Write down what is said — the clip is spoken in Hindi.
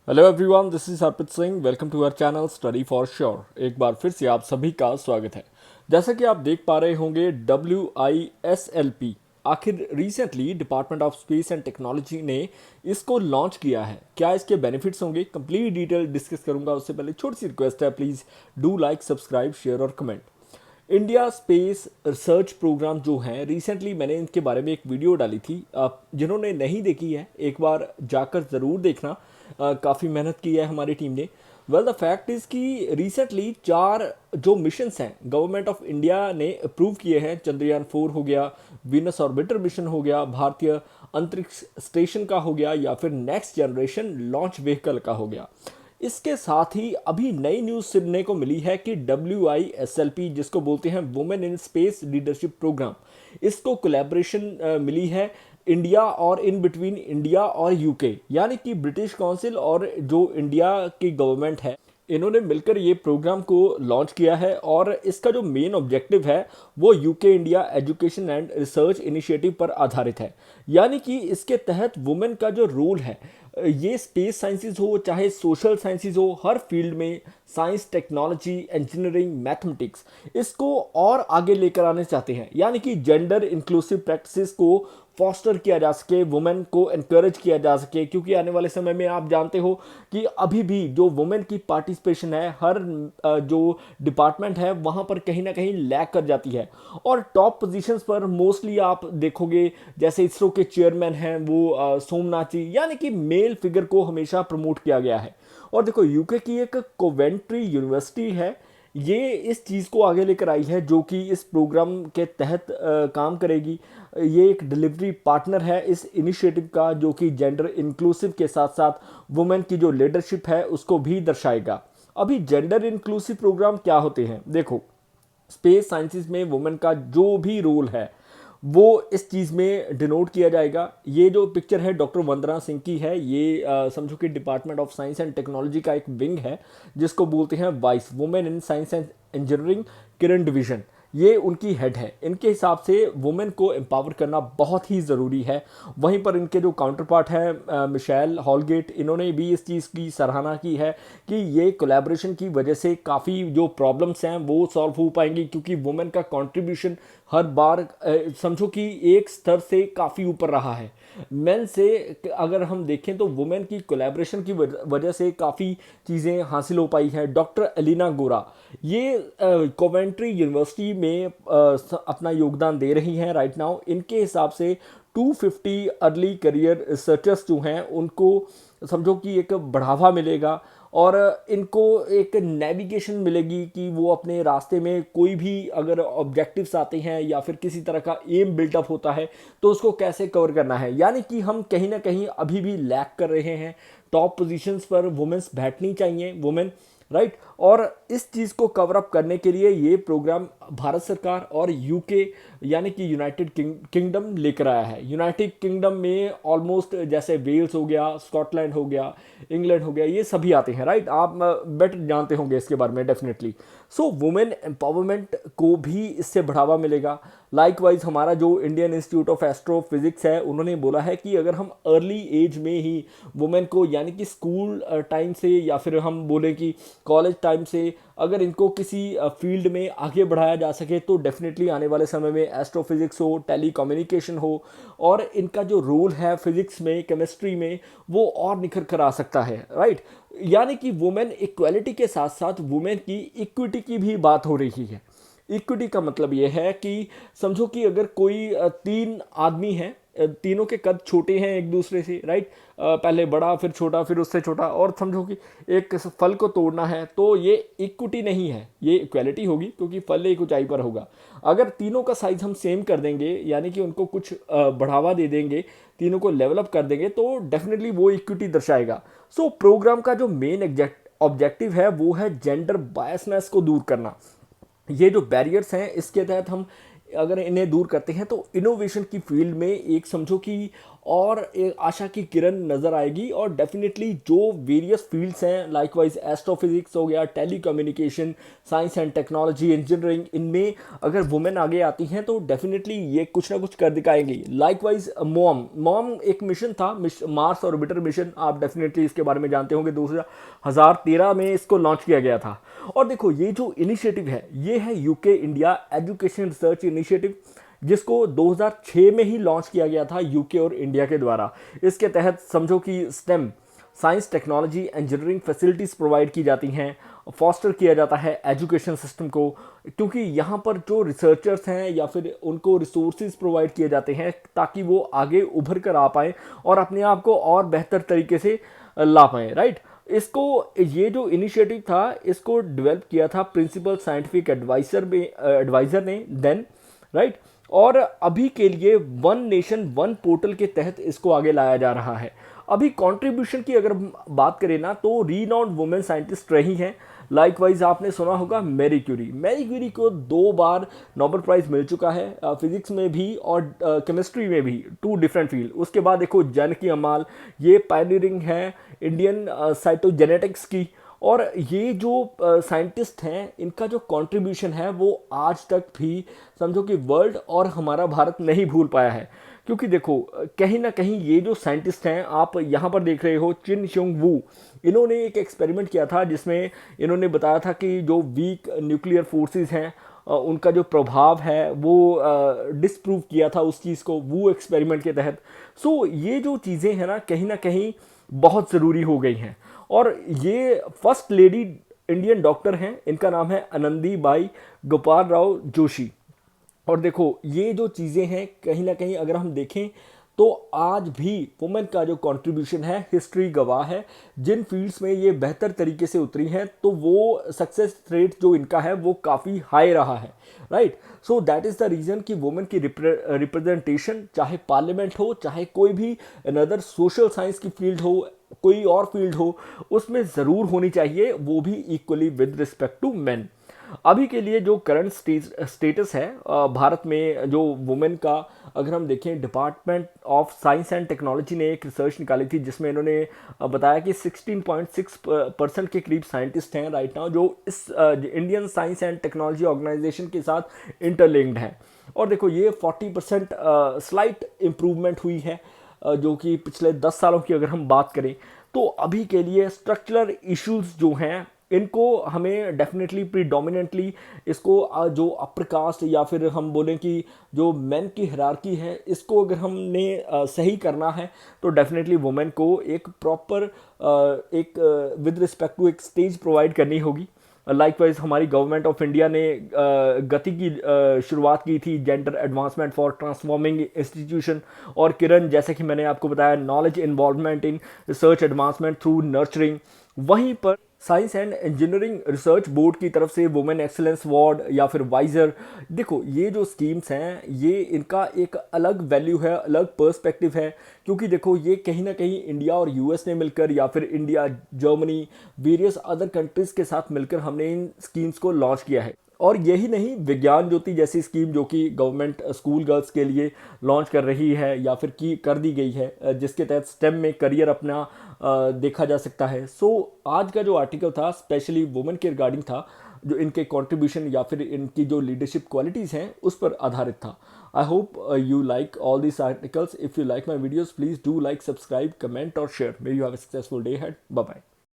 Hello everyone, this is Harpreet Singh. Welcome to our channel study for sure. एक बार फिर से आप सभी का स्वागत है। जैसा कि आप देख पा रहे होंगे, WISLP आखिर recently department of space and technology ने इसको लॉन्च किया है। क्या इसके बेनिफिट्स होंगे, कंप्लीट डिटेल डिस्कस करूंगा। उससे पहले छोटी सी रिक्वेस्ट है, please do like, subscribe, share और comment. India space research programme जो है, रिसेंटली मैंने इनके बारे में एक वीडियो डाली थी। आप जिन्होंने नहीं देखी है, एक बार जाकर ज़रूर देखना। काफ़ी मेहनत की है हमारी टीम ने। वेल, द फैक्ट इज़ कि रिसेंटली 4 जो मिशंस हैं गवर्नमेंट ऑफ इंडिया ने अप्रूव किए हैं। चंद्रयान 4 हो गया, वीनस ऑर्बिटर मिशन हो गया, भारतीय अंतरिक्ष स्टेशन का हो गया, या फिर नेक्स्ट जनरेशन लॉन्च व्हीकल का हो गया। इसके साथ ही अभी नई न्यूज़ सुनने को मिली है कि WISLP, जिसको बोलते हैं women in space leadership programme, इसको कोलैबोरेशन मिली है इंडिया और इन बिटवीन इंडिया और UK, यानी कि ब्रिटिश काउंसिल और जो इंडिया की गवर्नमेंट है, इन्होंने मिलकर ये प्रोग्राम को लॉन्च किया है। और इसका जो मेन ऑब्जेक्टिव है वो UK India education and research initiative पर आधारित है। यानी कि इसके तहत वुमेन का जो रोल है, ये स्पेस साइंसेज हो चाहे सोशल साइंसेज हो, हर फील्ड में साइंस, टेक्नोलॉजी, इंजीनियरिंग, मैथमेटिक्स, इसको और आगे लेकर आने चाहते हैं। यानी कि जेंडर इंक्लूसिव प्रैक्टिसेस को फॉस्टर किया जा सके, वुमेन को एनकरेज किया जा सके। क्योंकि आने वाले समय में आप जानते हो कि अभी भी जो वुमेन की पार्टिसिपेशन है हर जो डिपार्टमेंट है वहाँ पर कहीं ना कहीं लैग कर जाती है। और टॉप पोजीशंस पर मोस्टली आप देखोगे, जैसे इसरो के चेयरमैन हैं वो सोमनाथ जी, यानी कि मेल फिगर को हमेशा प्रमोट किया गया है। और देखो, UK की एक कोवेंट्री यूनिवर्सिटी है, ये इस चीज़ को आगे लेकर आई है, जो कि इस प्रोग्राम के तहत काम करेगी। ये एक डिलीवरी पार्टनर है इस इनिशिएटिव का, जो कि जेंडर इंक्लूसिव के साथ साथ वुमेन की जो लीडरशिप है उसको भी दर्शाएगा। अभी जेंडर इंक्लूसिव प्रोग्राम क्या होते हैं, देखो, स्पेस साइंसेज में वुमेन का जो भी रोल है वो इस चीज़ में डिनोट किया जाएगा। ये जो पिक्चर है डॉक्टर वंदना सिंह की है। ये समझो कि department of science and technology का एक विंग है, जिसको बोलते हैं vice women in science and engineering Kiran division. ये उनकी हेड है। इनके हिसाब से वुमेन को एम्पावर करना बहुत ही ज़रूरी है। वहीं पर इनके जो काउंटर पार्ट है मिशेल हॉलगेट, इन्होंने भी इस चीज़ की सराहना की है कि ये कोलैबोरेशन की वजह से काफ़ी जो प्रॉब्लम्स हैं वो सॉल्व हो पाएंगी। क्योंकि वुमेन का कंट्रीब्यूशन हर बार समझो कि एक स्तर से काफ़ी ऊपर रहा है मेन से। अगर हम देखें तो वुमेन की कोलैबोरेशन की वजह से काफ़ी चीज़ें हासिल हो पाई हैं। डॉक्टर एलिना गोरा, ये कोवेंट्री यूनिवर्सिटी में अपना योगदान दे रही हैं राइट नाउ। इनके हिसाब से 250 अर्ली करियर रिसर्चर्स जो हैं उनको समझो कि एक बढ़ावा मिलेगा, और इनको एक नेविगेशन मिलेगी कि वो अपने रास्ते में कोई भी अगर ऑब्जेक्टिव्स आते हैं या फिर किसी तरह का एम बिल्टअप होता है तो उसको कैसे कवर करना है। यानी कि हम कहीं ना कहीं अभी भी लैक कर रहे हैं। टॉप पोजीशंस पर वुमेन्स बैठनी चाहिए, वुमेन, राइट। और इस चीज़ को कवर अप करने के लिए ये प्रोग्राम भारत सरकार और UK यानी कि यूनाइटेड किंगडम लेकर आया है। यूनाइटेड किंगडम में ऑलमोस्ट जैसे वेल्स हो गया, स्कॉटलैंड हो गया, इंग्लैंड हो गया, ये सभी आते हैं, राइट। आप बेटर जानते होंगे इसके बारे में डेफिनेटली। सो वुमेन एम्पावरमेंट को भी इससे बढ़ावा मिलेगा। लाइकवाइज हमारा जो इंडियन इंस्टीट्यूट ऑफ एस्ट्रोफिजिक्स है, उन्होंने बोला है कि अगर हम अर्ली एज में ही वुमेन को, यानी कि स्कूल टाइम से या फिर हम बोलें कि कॉलेज टाइम से, अगर इनको किसी फील्ड में आगे बढ़ाया जा सके तो डेफिनेटली आने वाले समय में एस्ट्रोफिजिक्स हो, टेली कम्युनिकेशन हो, और इनका जो रोल है फिजिक्स में, केमिस्ट्री में, वो और निखर कर आ सकता है, राइट। यानी कि वुमेन इक्वलिटी के साथ साथ वुमेन की इक्विटी की भी बात हो रही है। इक्विटी का मतलब ये है कि समझो कि अगर कोई 3 आदमी हैं, तीनों के कद छोटे हैं एक दूसरे से, राइट। पहले बड़ा, फिर छोटा, फिर उससे छोटा, और समझो कि एक फल को तोड़ना है, तो ये इक्विटी नहीं है, ये इक्वलिटी होगी, क्योंकि फल एक ऊंचाई पर होगा। अगर तीनों का साइज हम सेम कर देंगे, यानी कि उनको कुछ बढ़ावा दे देंगे, तीनों को लेवल अप कर देंगे, तो डेफिनेटली वो इक्विटी दर्शाएगा। सो प्रोग्राम का जो मेन ऑब्जेक्टिव है वो है जेंडर बायसनेस को दूर करना। ये जो बैरियर्स हैं इसके तहत हम अगर इन्हें दूर करते हैं तो इनोवेशन की फील्ड में एक समझो कि और एक आशा की किरण नज़र आएगी। और डेफिनेटली जो वेरियस फील्ड्स हैं, लाइकवाइज एस्ट्रोफिजिक्स हो गया, telecommunication, science and technology, engineering, इनमें अगर वुमेन आगे आती हैं तो डेफिनेटली ये कुछ ना कुछ कर दिखाएंगी। लाइकवाइज मॉम एक मिशन था, मार्स ऑर्बिटर मिशन, आप डेफिनेटली इसके बारे में जानते होंगे, 2013 में इसको लॉन्च किया गया था। और देखो ये जो इनिशिएटिव है ये है UK India education research initiative, जिसको 2006 में ही लॉन्च किया गया था यूके और इंडिया के द्वारा। इसके तहत समझो कि stem, science technology engineering facilities provide की जाती हैं, फॉस्टर किया जाता है एजुकेशन सिस्टम को, क्योंकि यहाँ पर जो रिसर्चर्स हैं या फिर उनको रिसोर्सेज प्रोवाइड किए जाते हैं ताकि वो आगे उभर कर आ पाएँ और अपने आप को और बेहतर तरीके से ला पाएँ, राइट। इसको, ये जो इनिशिएटिव था इसको डेवलप किया था प्रिंसिपल साइंटिफिक एडवाइज़र ने देन, राइट। और अभी के लिए वन नेशन वन पोर्टल के तहत इसको आगे लाया जा रहा है। अभी कंट्रीब्यूशन की अगर बात करें ना तो रीनाउंड वुमेन साइंटिस्ट रही हैं। लाइकवाइज आपने सुना होगा मैरी क्यूरी को 2 बार नोबेल प्राइज मिल चुका है, फिजिक्स में भी और केमिस्ट्री में भी, 2 डिफरेंट फील्ड। उसके बाद देखो जानकी अमाल, ये पायनियरिंग है इंडियन साइटोजेनेटिक्स की। और ये जो साइंटिस्ट हैं इनका जो कंट्रीब्यूशन है वो आज तक भी समझो कि वर्ल्ड और हमारा भारत नहीं भूल पाया है। क्योंकि देखो कहीं ना कहीं ये जो साइंटिस्ट हैं, आप यहाँ पर देख रहे हो चिन शिंग वू, इन्होंने एक एक्सपेरिमेंट किया था जिसमें इन्होंने बताया था कि जो वीक न्यूक्लियर फोर्सेस हैं उनका जो प्रभाव है वो डिसप्रूव किया था उस चीज़ को वो एक्सपेरिमेंट के तहत। सो ये जो चीज़ें हैं ना कहीं बहुत ज़रूरी हो गई हैं। और ये फर्स्ट लेडी इंडियन डॉक्टर हैं, इनका नाम है आनंदी बाई गोपाल राव जोशी। और देखो ये जो चीज़ें हैं कहीं ना कहीं अगर हम देखें तो आज भी वुमेन का जो कंट्रीब्यूशन है हिस्ट्री गवाह है। जिन फील्ड्स में ये बेहतर तरीके से उतरी हैं तो वो सक्सेस रेट जो इनका है वो काफ़ी हाई रहा है, right. So that is the reason कि वुमेन की रिप्रेजेंटेशन चाहे पार्लियामेंट हो, चाहे कोई भी अनदर सोशल साइंस की फील्ड हो, कोई और फील्ड हो, उसमें ज़रूर होनी चाहिए, वो भी equally with respect to men. अभी के लिए जो करंट स्टेटस है भारत में जो वुमेन का, अगर हम देखें, department of science and technology ने एक रिसर्च निकाली थी जिसमें इन्होंने बताया कि 16.6% के करीब साइंटिस्ट हैं राइट नाउ जो इस Indian science and technology organisation के साथ इंटरलिंक्ड हैं। और देखो ये 40% स्लाइट इम्प्रूवमेंट हुई है जो कि पिछले 10 सालों की अगर हम बात करें। तो अभी के लिए स्ट्रक्चरल इश्यूज जो हैं इनको हमें डेफिनेटली प्रीडोमिनेंटली इसको जो अपर कास्ट या फिर हम बोलें कि जो मेन की हायरार्की है इसको अगर हमने सही करना है तो डेफिनेटली वुमेन को एक प्रॉपर एक विद रिस्पेक्ट टू एक स्टेज प्रोवाइड करनी होगी। लाइकवाइज हमारी गवर्नमेंट ऑफ इंडिया ने गति की शुरुआत की थी gender advancement for transforming institution. और किरण, जैसे कि मैंने आपको बताया, knowledge involvement in research advancement through nurturing. वहीं पर science and engineering research board की तरफ से वुमेन एक्सीलेंस अवार्ड या फिर वाइजर। देखो ये जो स्कीम्स हैं ये इनका एक अलग वैल्यू है, अलग पर्सपेक्टिव है, क्योंकि देखो ये कहीं ना कहीं इंडिया और यूएस ने मिलकर या फिर India, Germany, various other countries के साथ मिलकर हमने इन स्कीम्स को लॉन्च किया है। और यही नहीं, विज्ञान ज्योति जैसी स्कीम जो कि गवर्नमेंट स्कूल गर्ल्स के लिए लॉन्च कर रही है या फिर की कर दी गई है जिसके तहत स्टेम में करियर अपना देखा जा सकता है। सो आज का जो आर्टिकल था स्पेशली वुमेन के रिगार्डिंग था, जो इनके कंट्रीब्यूशन या फिर इनकी जो लीडरशिप क्वालिटीज़ हैं उस पर आधारित था। I hope you like all this articles. If you like my videos please do like, subscribe, comment और share. May you have a successful day ahead. Bye bye.